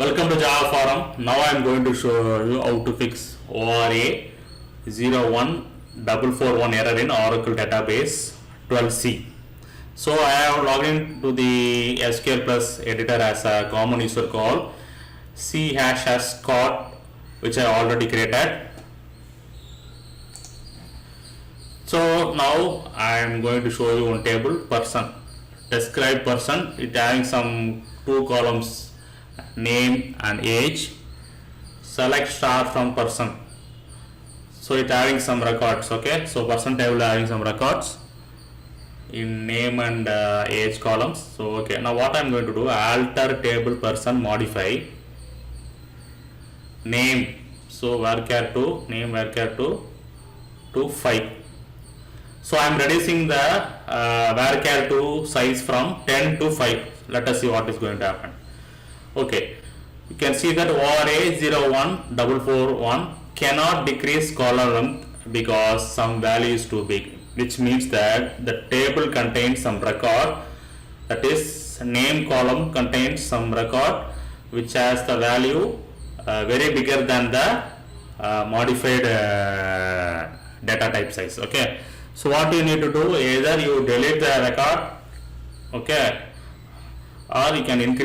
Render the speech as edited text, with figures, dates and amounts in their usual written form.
Welcome to Java Forum. Now I am going to show you how to fix ORA-01441 error in Oracle database 12c. So I have logged into the SQL Plus editor as a common user called c#scott, which I already created. So now I am going to show you one table, person, describe person. It having some two columns, name and age. Select star from person. So it having some records. Okay, so person table having some records in name and age columns. So okay, now what I'm going to do, alter table person, modify name. So varchar 2, name varchar 2 to 5. So I am reducing the varchar 2 size from 10 to 5. Let us see what is going to happen. Okay, you can see that ORA-01441 cannot decrease column length because some value is too big, which means that the table contains some record, that is name column contains some record which has the value very bigger than the modified data type size. Okay, so what you need to do, either you delete the record, okay, or you can increase